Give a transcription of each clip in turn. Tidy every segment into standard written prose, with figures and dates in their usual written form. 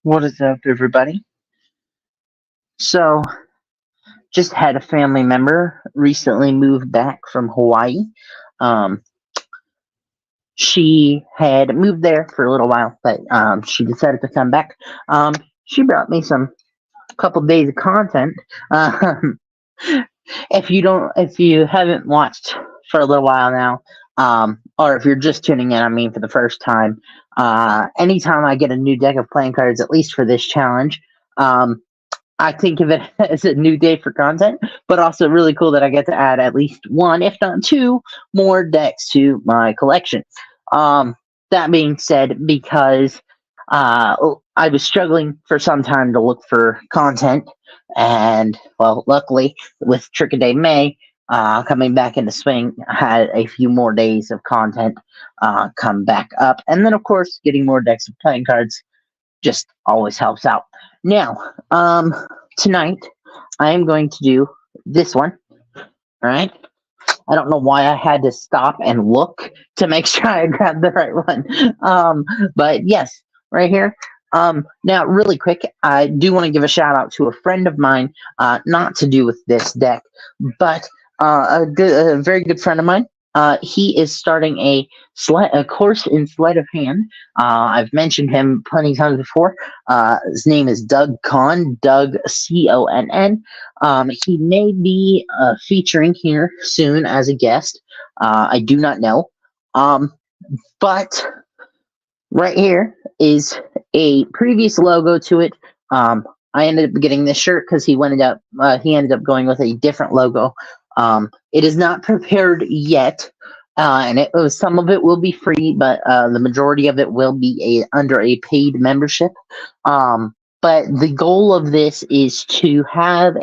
What is up, everybody? So, just had a family member recently moved back from Hawaii. Um, she had moved there for a little while, but she decided to come back. Um, she brought me some couple days of content. Um, if you haven't watched for a little while now, or if you're just tuning in, I mean, for the first time, anytime I get a new deck of playing cards, at least for this challenge, um, I think of it as a new day for content, but also really cool that I get to add at least one, if not two, more decks to my collection. Um, that being said, because I was struggling for some time to look for content, and well, luckily with Trick or Day May coming back into swing, I had a few more days of content come back up, and then of course getting more decks of playing cards just always helps out. Now, tonight I am going to do this one. All right. I don't know why I had to stop and look to make sure I grabbed the right one. But yes, right here. Now, really quick, I do want to give a shout out to a friend of mine, not to do with this deck, but a very good friend of mine. He is starting a course in sleight of hand. I've mentioned him plenty of times before. His name is Doug Conn, Doug Conn. He may be featuring here soon as a guest. I do not know. But right here is a previous logo to it. I ended up getting this shirt because he ended up going with a different logo. It is not prepared yet, and some of it will be free, but the majority of it will be under a paid membership. But the goal of this is to have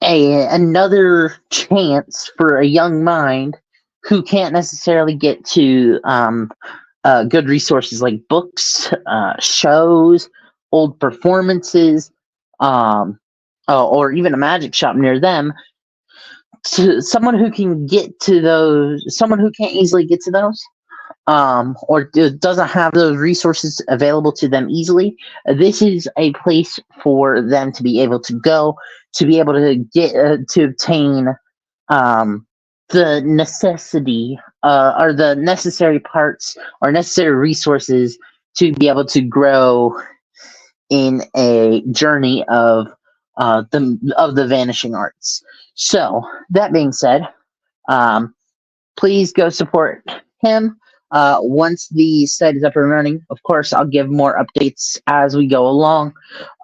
another chance for a young mind who can't necessarily get to good resources like books, shows, old performances, or even a magic shop near them. To someone who can get to those, someone who can't easily get to those, or doesn't have those resources available to them easily, this is a place for them to be able to go, to be able to get to obtain the necessity or the necessary parts or necessary resources to be able to grow in a journey of the vanishing arts. So that being said, please go support him. Once the site is up and running, of course, I'll give more updates as we go along.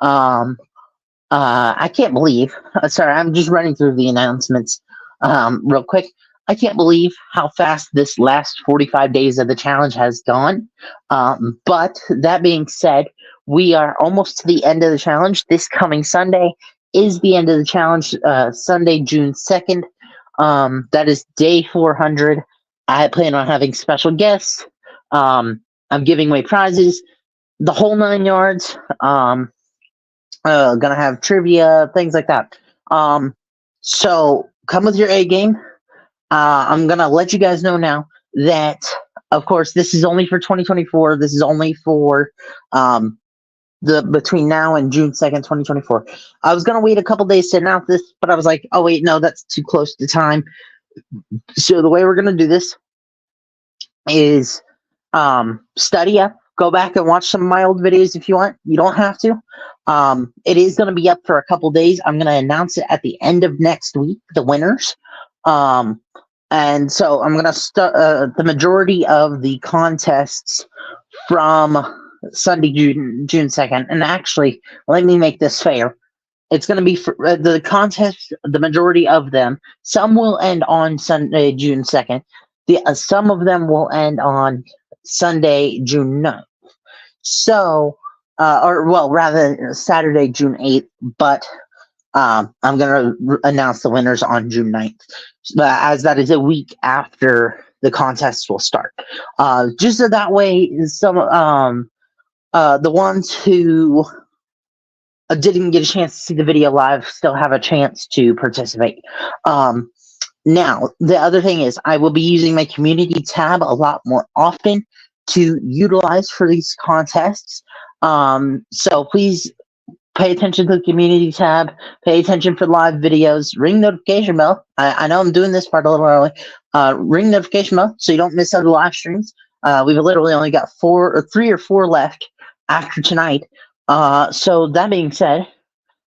I can't believe, sorry, I'm just running through the announcements real quick. I can't believe how fast this last 45 days of the challenge has gone. But that being said, we are almost to the end of the challenge. This coming Sunday is the end of the challenge, Sunday, June 2nd. That is day 400. I plan on having special guests. I'm giving away prizes, the whole 9 yards. Gonna have trivia, things like that. So come with your A game. I'm gonna let you guys know now that, of course, this is only for 2024. This is only for the between now and June 2nd, 2024. I was gonna wait a couple days to announce this, but I was like, oh wait, no, that's too close to time. So the way we're gonna do this is study up. Go back and watch some of my old videos if you want. You don't have to. It is going to be up for a couple days. I'm going to announce it at the end of next week, the winners. And so I'm going to start the majority of the contests from Sunday, June 2nd. And actually, let me make this fair. It's going to be for, the contest, the majority of them. Some will end on Sunday, June 2nd. Some of them will end on Sunday, June 9th. So, or well, rather Saturday, June 8th, but I'm going to announce the winners on June 9th, as that is a week after the contests will start. Just so that way, the ones who didn't get a chance to see the video live still have a chance to participate. Now, the other thing is I will be using my community tab a lot more often. to utilize for these contests. So please pay attention to the community tab, pay attention for live videos, ring notification bell. I know I'm doing this part a little early. Ring notification bell so you don't miss other live streams. We've literally only got 3 or 4 left after tonight. So that being said,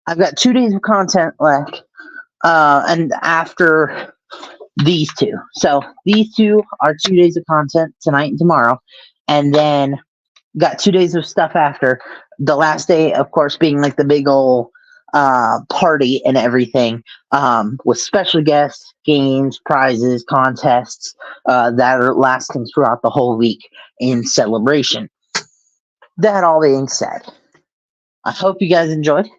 I've got 2 days of content left, and after these 2. So these 2 are 2 days of content tonight and tomorrow, and then got 2 days of stuff after. The last day, of course, being like the big old party and everything, with special guests, games, prizes, contests that are lasting throughout the whole week in celebration. That all being said, I hope you guys enjoyed.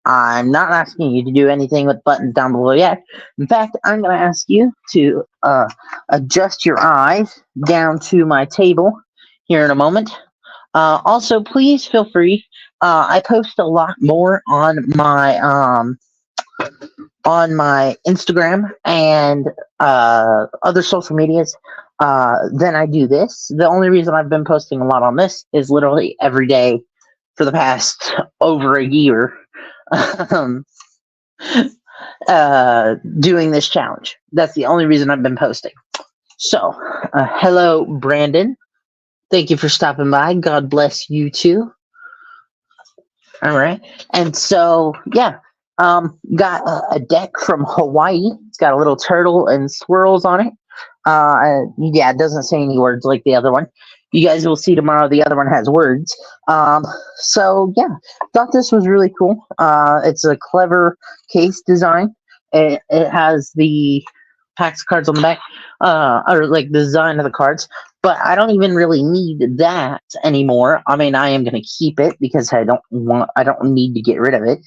I'm not asking you to do anything with buttons down below yet. In fact, I'm going to ask you to adjust your eyes down to my table here in a moment. Also, please feel free. I post a lot more on my Instagram and other social medias than I do this. The only reason I've been posting a lot on this is literally every day for the past over a year doing this challenge. That's the only reason I've been posting. So, hello, Brandon. Thank you for stopping by. God bless you too. All right. And so, yeah, got a deck from Hawaii. It's got a little turtle and swirls on it. Yeah, it doesn't say any words like the other one. You guys will see tomorrow the other one has words. So, yeah, thought this was really cool. It's a clever case design. It has the packs of cards on the back, or like the design of the cards. But I don't even really need that anymore. I mean, I am going to keep it because I don't need to get rid of it.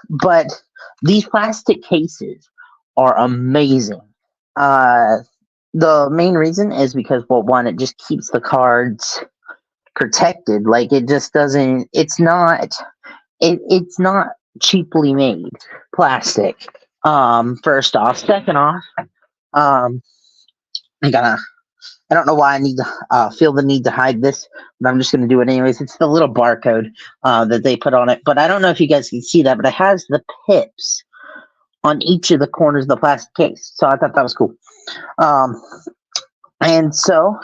But these plastic cases are amazing. The main reason is because, well, one, it just keeps the cards protected. Like, it just doesn't, it's not cheaply made plastic. First off. Second off, I don't know why I need to feel the need to hide this, but I'm just going to do it anyways. It's the little barcode that they put on it. But I don't know if you guys can see that, but it has the pips on each of the corners of the plastic case. So I thought that was cool. And so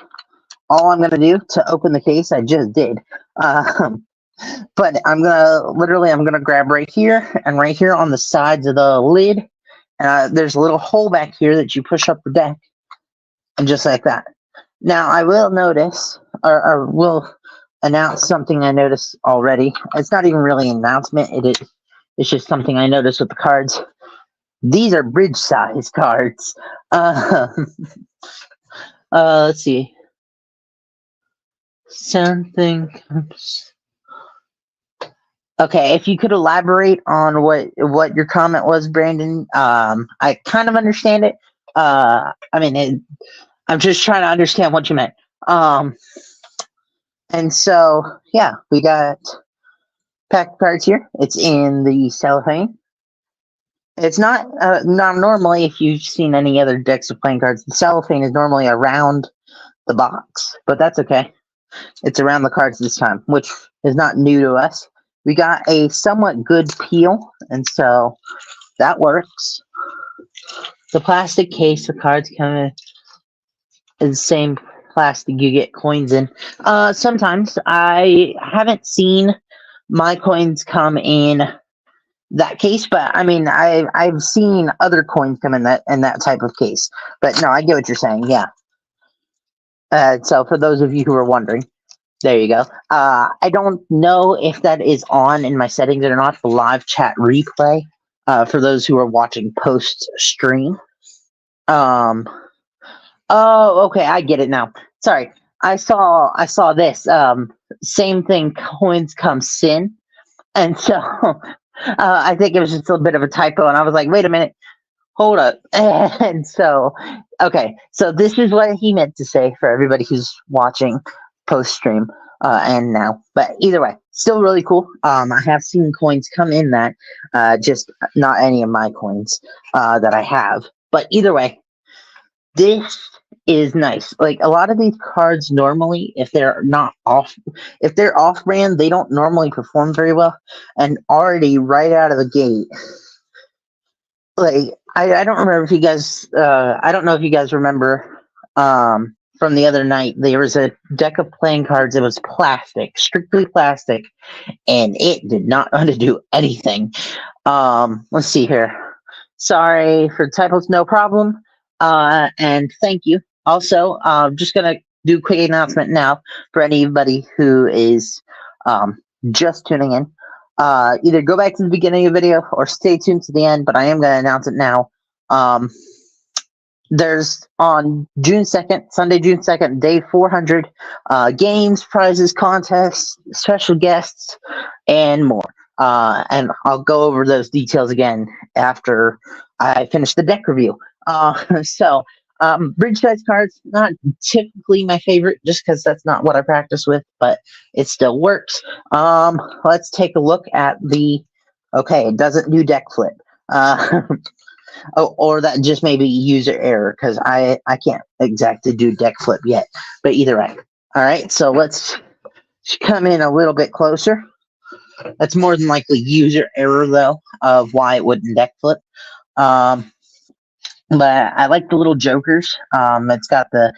all I'm going to do to open the case, I just did. But I'm going to grab right here and right here on the sides of the lid. There's a little hole back here that you push up the deck. And just like that. Now, I will notice, or will announce something I noticed already. It's not even really an announcement. It's just something I noticed with the cards. These are bridge size cards. Let's see. Something. Okay, if you could elaborate on what your comment was, Brandon. I kind of understand it. I mean, I'm just trying to understand what you meant. And so, yeah, we got pack of cards here. It's in the cellophane. It's not normally, if you've seen any other decks of playing cards, the cellophane is normally around the box, but that's okay. It's around the cards this time, which is not new to us. We got a somewhat good peel, and so that works. The plastic case, the cards come in is the same plastic you get coins in. Sometimes I haven't seen my coins come in that case, but I mean, I've seen other coins come in that type of case. But no, I get what you're saying. Yeah. So for those of you who are wondering, there you go. I don't know if that is on in my settings or not. The live chat replay for those who are watching post stream. Oh, okay, I get it now. Sorry, I saw this. Same thing. Coins come sin, and so I think it was just a bit of a typo, and I was like, wait a minute, hold up. And so, okay, so this is what he meant to say for everybody who's watching post stream and now. But either way, still really cool. I have seen coins come in that, just not any of my coins that I have. But either way, this is nice. Like a lot of these cards normally, if they're off brand, they don't normally perform very well. And already right out of the gate, like I don't remember if you guys, I don't know if you guys remember, from the other night, there was a deck of playing cards. It was plastic, strictly plastic, and it did not want to do anything. Let's see here. Sorry for typos, no problem. And thank you. Also, just gonna do a quick announcement now for anybody who is just tuning in. Either go back to the beginning of the video or stay tuned to the end, but I am gonna announce it now. There's on June 2nd, Sunday, June 2nd, day 400, games, prizes, contests, special guests, and more. And I'll go over those details again after I finish the deck review. Bridge size cards, not typically my favorite just because that's not what I practice with, but it still works. Let's take a look at okay, it doesn't do deck flip. Oh, or that just may be user error because I can't exactly do deck flip yet. But either way. All right, so let's come in a little bit closer. That's more than likely user error though of why it wouldn't deck flip. But I like the little jokers. It's got the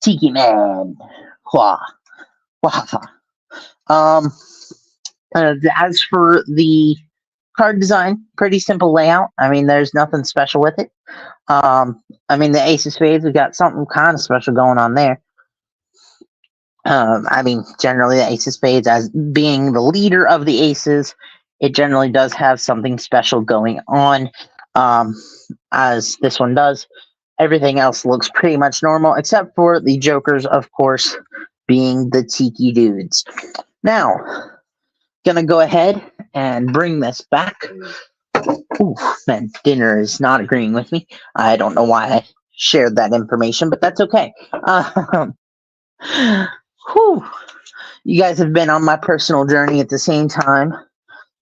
Tiki Man. Wah. Wah. As for the card design, pretty simple layout. I mean, there's nothing special with it. I mean, the Ace of Spades, we got something kind of special going on there. I mean, generally the Ace of Spades, as being the leader of the aces, it generally does have something special going on, as this one does. Everything else looks pretty much normal, except for the jokers, of course, being the Tiki dudes. Now, gonna go ahead and bring this back. Ooh, man, dinner is not agreeing with me. I don't know why I shared that information, but that's okay. Whew. You guys have been on my personal journey at the same time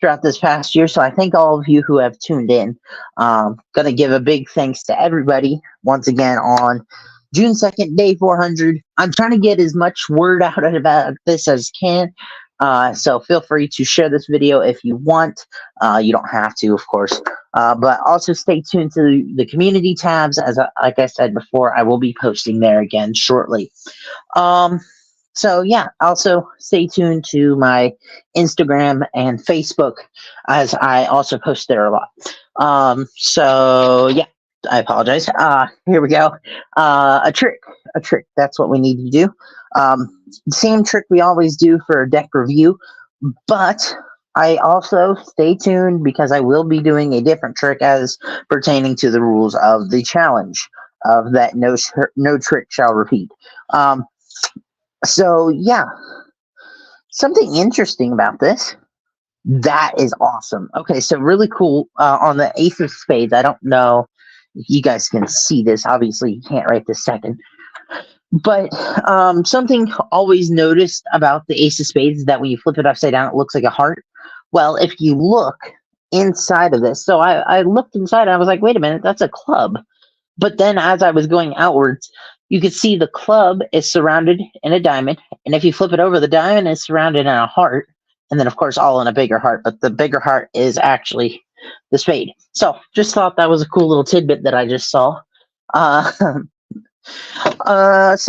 throughout this past year, so I thank all of you who have tuned in. Gonna give a big thanks to everybody once again on June 2nd, day 400. I'm trying to get as much word out about this as can. So feel free to share this video if you want. You don't have to, of course. But also stay tuned to the community tabs. Like I said before, I will be posting there again shortly. So yeah, also stay tuned to my Instagram and Facebook, as I also post there a lot. So yeah, I apologize. Here we go. A trick. That's what we need to do. Same trick we always do for a deck review, but I also stay tuned because I will be doing a different trick as pertaining to the rules of the challenge of that no trick shall repeat. So yeah, something interesting about this. That is awesome. Okay, so really cool. On the Ace of Spades, I don't know if you guys can see this. Obviously, you can't right this second. But something always noticed about the Ace of Spades is that when you flip it upside down, it looks like a heart. Well, if you look inside of this, so I looked inside and I was like, wait a minute, that's a club. But then as I was going outwards, you could see the club is surrounded in a diamond. And if you flip it over, the diamond is surrounded in a heart. And then, of course, all in a bigger heart. But the bigger heart is actually the spade. So just thought that was a cool little tidbit that I just saw. So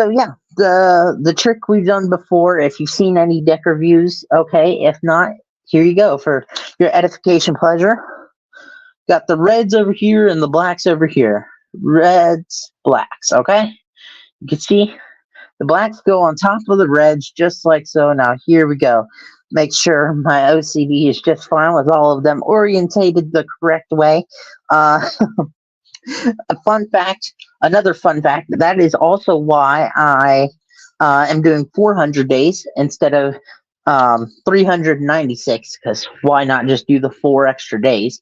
yeah, the trick we've done before. If you've seen any deck reviews, okay. If not, here you go for your edification pleasure. Got the reds over here and the blacks over here. Reds, blacks, okay? You can see the blacks go on top of the reds just like so. Now here we go. Make sure my OCD is just fine with all of them orientated the correct way. A fun fact, another fun fact, that is also why I am doing 400 days instead of 396, because why not just do the 4 extra days?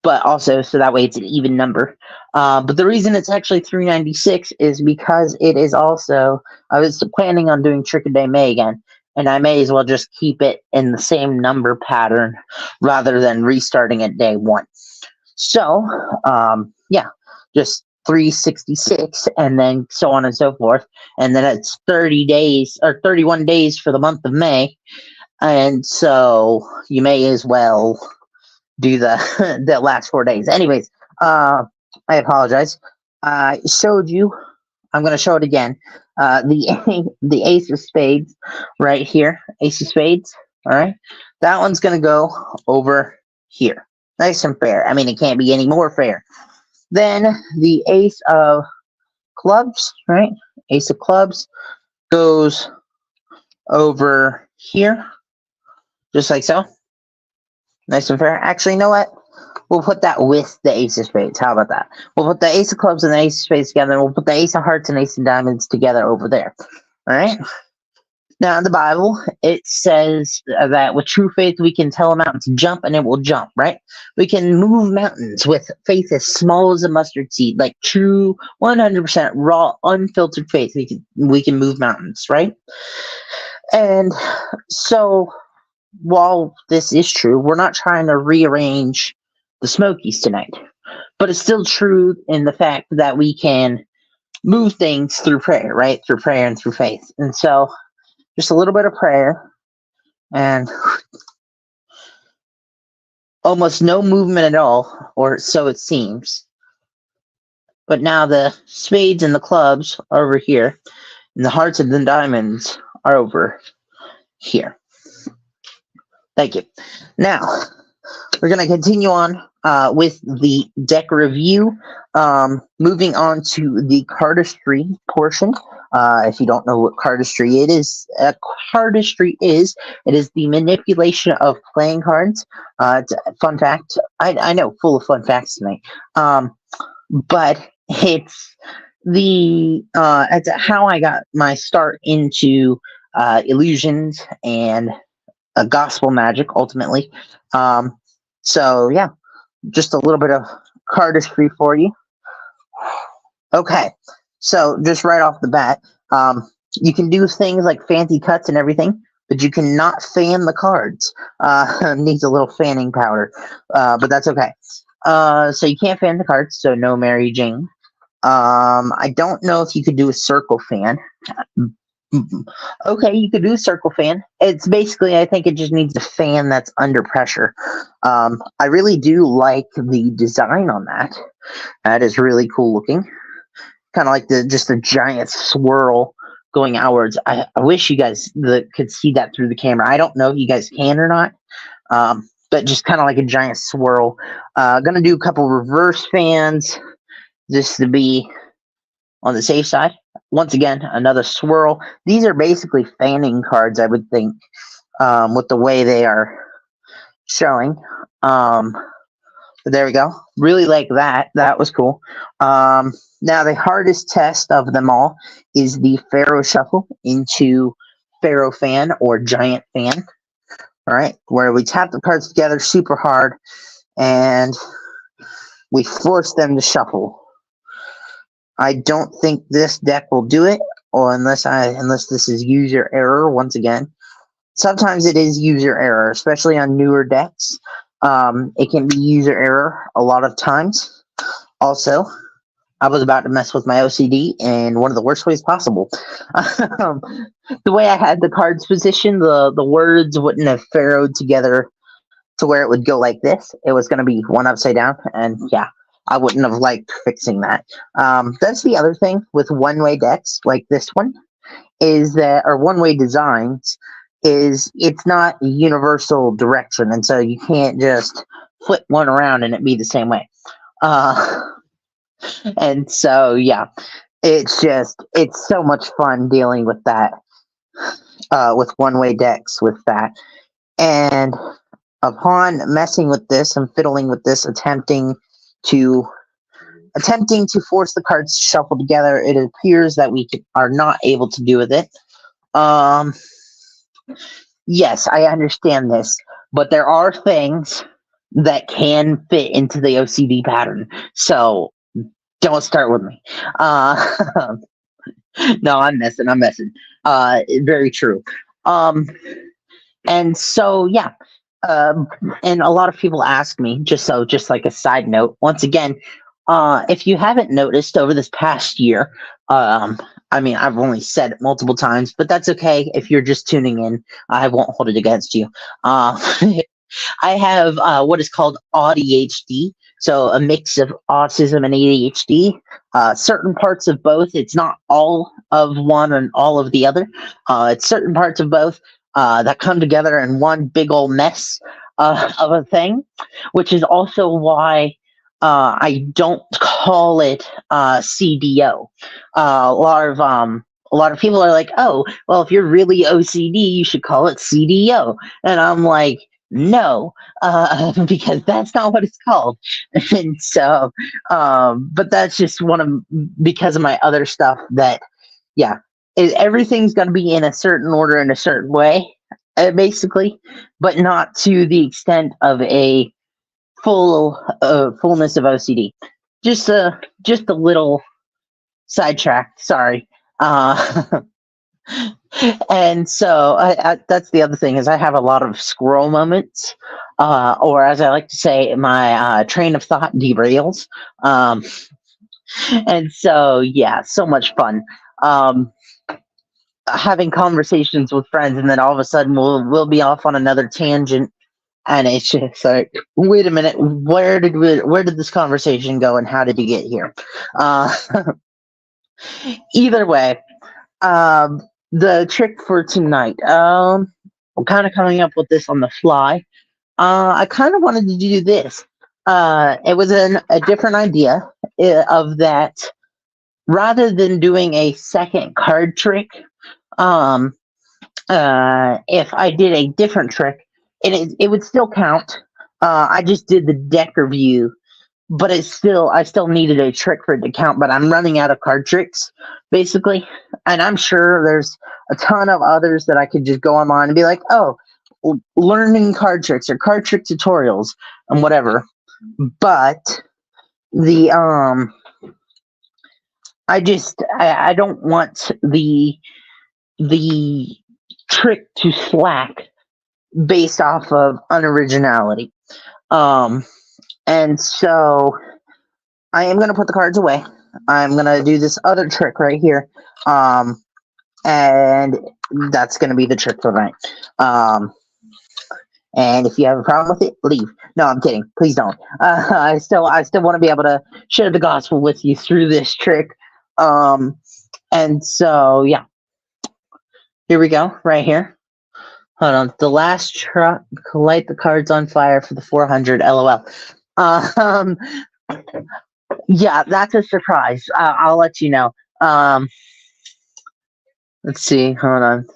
But also, so that way it's an even number. But the reason it's actually 396 is because it is also, I was planning on doing Trick of Day May again, and I may as well just keep it in the same number pattern rather than restarting at day 1. So, yeah, just 366, and then so on and so forth. And then it's 30 days or 31 days for the month of May. And so you may as well do the the last 4 days. Anyways, I apologize. I showed you. I'm going to show it again. The Ace of Spades right here. Ace of Spades. All right. That one's going to go over here. Nice and fair. I mean, it can't be any more fair. Then the Ace of Clubs, right? Ace of Clubs goes over here, just like so. Nice and fair. Actually, you know what? We'll put that with the Ace of Spades. How about that? We'll put the Ace of Clubs and the Ace of Spades together. And we'll put the Ace of Hearts and Ace of Diamonds together over there. All right? Now, in the Bible, it says that with true faith, we can tell a mountain to jump and it will jump, right? We can move mountains with faith as small as a mustard seed, like true 100% raw, unfiltered faith. We can move mountains, right? And so, while this is true, we're not trying to rearrange the Smokies tonight, but it's still true in the fact that we can move things through prayer, right? Through prayer and through faith. And so, just a little bit of prayer and almost no movement at all, or so it seems. But now the spades and the clubs are over here, and the hearts and the diamonds are over here. Thank you. Now, we're going to continue on with the deck review. Moving on to the cardistry portion. If you don't know what cardistry it is, it is the manipulation of playing cards. It's a fun fact. I know, full of fun facts tonight. But it's it's how I got my start into illusions and gospel magic, ultimately. So yeah, just a little bit of cardistry for you. Okay, so just right off the bat, you can do things like fancy cuts and everything, but you cannot fan the cards. Needs a little fanning powder, but that's okay. So you can't fan the cards, so no Mary Jane. I don't know if you could do a circle fan. Okay, you could do a circle fan. It's basically, I think it just needs a fan that's under pressure. I really do like the design on that. That is really cool looking. Kind of like just a giant swirl going outwards. I wish you guys could see that through the camera. I don't know if you guys can or not, but just kind of like a giant swirl. Gonna do a couple reverse fans just to be on the safe side. Once again, another swirl. These are basically fanning cards, I would think, with the way they are showing. But there we go. Really like that. That was cool. Now, the hardest test of them all is the Pharaoh Shuffle into Pharaoh Fan or Giant Fan. All right, where we tap the cards together super hard and we force them to shuffle. I don't think this deck will do it, or unless this is user error once again. Sometimes it is user error, especially on newer decks. It can be user error a lot of times. Also, I was about to mess with my OCD in one of the worst ways possible. The way I had the cards positioned, the words wouldn't have pharaohed together to where it would go like this. It was going to be one upside down, and yeah. I wouldn't have liked fixing that. That's the other thing with one-way decks like this one, is that, or one-way designs, is it's not a universal direction, and so you can't just flip one around and it be the same way. And so, yeah, it's so much fun dealing with that, with one-way decks with that. And upon messing with this and fiddling with this, attempting to force the cards to shuffle together, it appears that we are not able to do with it. Yes, I understand this, but there are things that can fit into the OCD pattern, so don't start with me. No, I'm messing. Very true. And so, yeah. And a lot of people ask me, just like a side note, once again, If you haven't noticed over this past year, um, I mean, I've only said it multiple times, but that's okay. If you're just tuning in, I won't hold it against you. Uh, I have what is called ADHD, so a mix of autism and ADHD. Certain parts of both. It's not all of one and all of the other. It's certain parts of both that come together in one big old mess of a thing, which is also why I don't call it CDO. A lot of people are like, "Oh, well, if you're really OCD, you should call it CDO," and I'm like, no, because that's not what it's called. And so, but that's just one of because of my other stuff that, yeah, everything's going to be in a certain order in a certain way, basically, but not to the extent of a fullness of OCD. Just a little sidetrack. Sorry. Uh, and so that's the other thing is I have a lot of squirrel moments, or as I like to say, my train of thought derails. Um, and so yeah, so much fun. Um, Having conversations with friends, and then all of a sudden we'll be off on another tangent, and it's just like, wait a minute, where did this conversation go, and how did you get here? Uh, Either way, um, the trick for tonight. I'm kind of coming up with this on the fly. I kind of wanted to do this. It was a different idea of that. Rather than doing a second card trick, um, if I did a different trick, it would still count. I just did the deck review, but I still needed a trick for it to count. But I'm running out of card tricks, basically, and I'm sure there's a ton of others that I could just go online and be like, oh, learning card tricks or card trick tutorials and whatever. But the I don't want the trick to slack based off of unoriginality. Um, and so I am going to put the cards away. I'm going to do this other trick right here. And that's going to be the trick for tonight. And if you have a problem with it, leave. No, I'm kidding. Please don't. I still want to be able to share the gospel with you through this trick. And so, yeah. Here we go, right here. Hold on. The last truck, light the cards on fire for the 400, LOL. Yeah, that's a surprise. I'll let you know. Let's see. Hold on.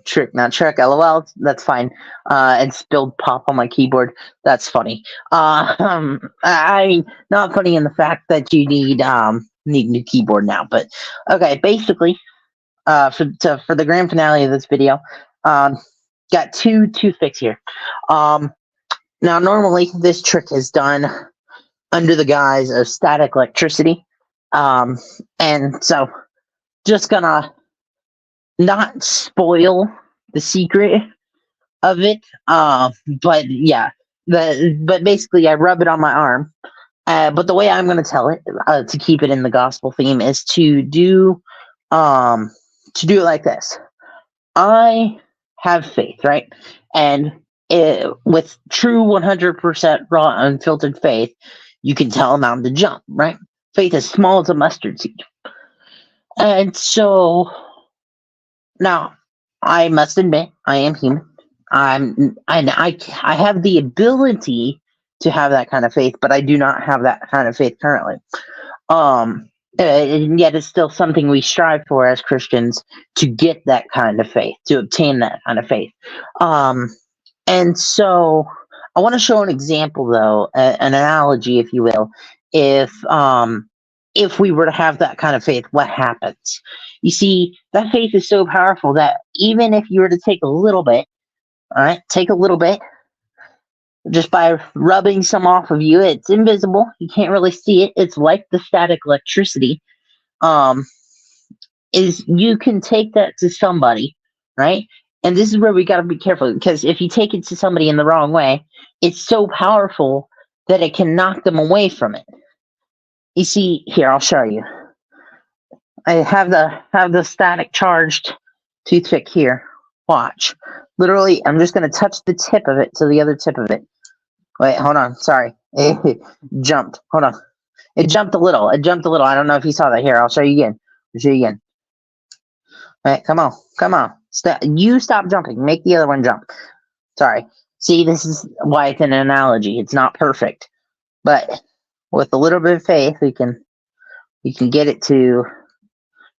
Trick, not trick. LOL. That's fine. And spilled pop on my keyboard. That's funny. I not funny in the fact that you need new keyboard now, but okay. Basically, for the grand finale of this video, got two toothpicks here. Now normally this trick is done under the guise of static electricity, and so just gonna not spoil the secret of it. But yeah, but basically I rub it on my arm. But the way I'm gonna tell it to keep it in the gospel theme is to do it like this. I have faith, right? And with true 100% raw, unfiltered faith, you can tell a mountain to jump, right? Faith as small as a mustard seed. And so now, I must admit, I am human. I have the ability to have that kind of faith, but I do not have that kind of faith currently. And yet it's still something we strive for as Christians to get that kind of faith, to obtain that kind of faith. And so I want to show an example, though, an analogy, if you will. If we were to have that kind of faith, what happens? You see, that faith is so powerful that even if you were to take a little bit, all right, take a little bit, just by rubbing some off of you, it's invisible. You can't really see it. It's like the static electricity. Is you can take that to somebody, right? And this is where we got to be careful, because if you take it to somebody in the wrong way, it's so powerful that it can knock them away from it. You see here, I'll show you. I have the static charged toothpick here. Watch. Literally, I'm just gonna touch the tip of it to the other tip of it. Wait, hold on. Sorry. It jumped. Hold on. It jumped a little. It jumped a little. I don't know if you saw that. Here, I'll show you again. I'll show you again. All right, come on. Come on. You stop jumping. Make the other one jump. Sorry. See, this is why it's an analogy. It's not perfect. But with a little bit of faith, we can get it to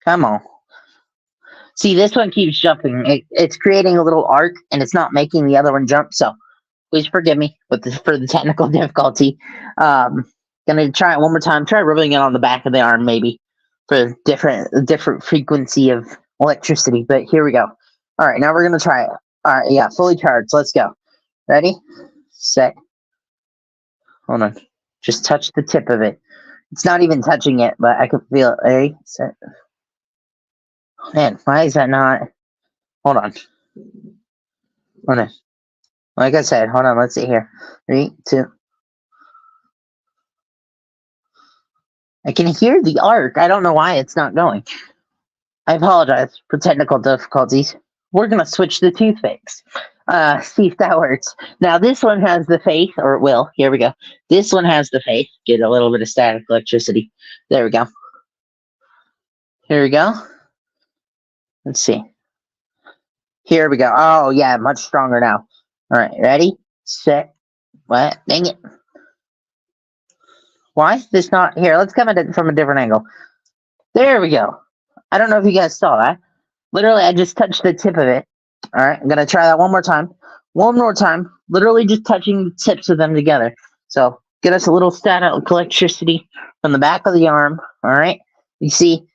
come on. See, this one keeps jumping. It's creating a little arc, and it's not making the other one jump. So please forgive me for the technical difficulty. Gonna try it one more time. Try rubbing it on the back of the arm, maybe for different frequency of electricity. But here we go. All right, now we're gonna try it. All right, yeah, fully charged. Let's go. Ready, set. Hold on. Just touch the tip of it. It's not even touching it, but I can feel it. Ready, set. Man, why is that not? Hold on. Hold on. Like I said, hold on. Let's see here. 3, 2. I can hear the arc. I don't know why it's not going. I apologize for technical difficulties. We're going to switch the toothpicks. See if that works. Now, this one has the faith, or it will. Here we go. This one has the faith. Get a little bit of static electricity. There we go. Here we go. Let's see. Here we go. Oh, yeah, much stronger now. All right, ready, set, what? Dang it. Why is this not here? Let's come at it from a different angle. There we go. I don't know if you guys saw that. Literally, I just touched the tip of it. All right, I'm going to try that one more time. One more time. Literally just touching the tips of them together. So get us a little static electricity from the back of the arm. All right. You see,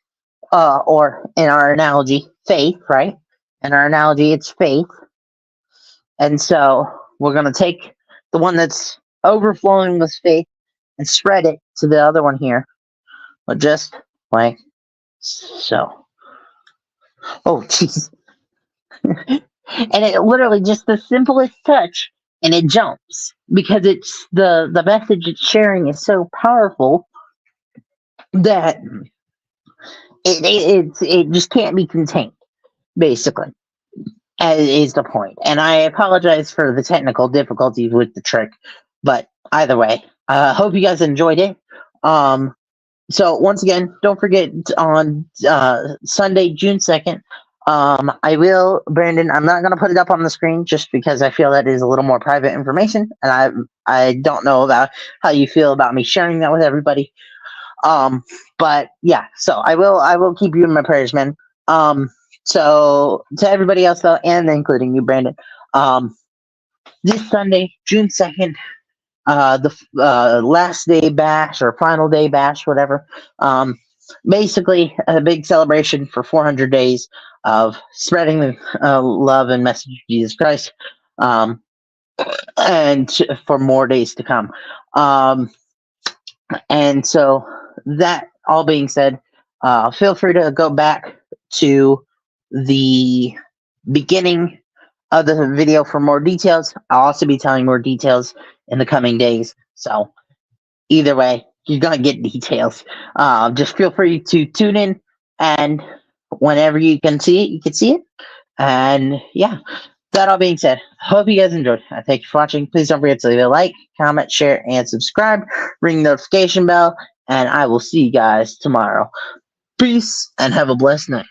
or in our analogy, faith, right? In our analogy, it's faith. And so we're going to take the one that's overflowing with faith and spread it to the other one here. But just like so. Oh, jeez. And it literally just the simplest touch, and it jumps because it's the message it's sharing is so powerful that it just can't be contained, basically, is the point. And I apologize for the technical difficulties with the trick, but either way, I hope you guys enjoyed it. So once again, don't forget on Sunday, June 2nd, I will, Brandon, I'm not going to put it up on the screen just because I feel that is a little more private information, and I don't know about how you feel about me sharing that with everybody. But yeah, so I will keep you in my prayers, man. So to everybody else though, and including you, Brandon, this Sunday, June 2nd, the last day bash or final day bash, whatever. Basically a big celebration for 400 days of spreading the love and message of Jesus Christ, and for more days to come. And so that all being said, feel free to go back to the beginning of the video for more details. I'll also be telling more details in the coming days. So either way, you're going to get details. Just feel free to tune in, and whenever you can see it, you can see it. And yeah, that all being said, hope you guys enjoyed. Thank you for watching. Please don't forget to leave a like, comment, share, and subscribe. Ring the notification bell, and I will see you guys tomorrow. Peace, and have a blessed night.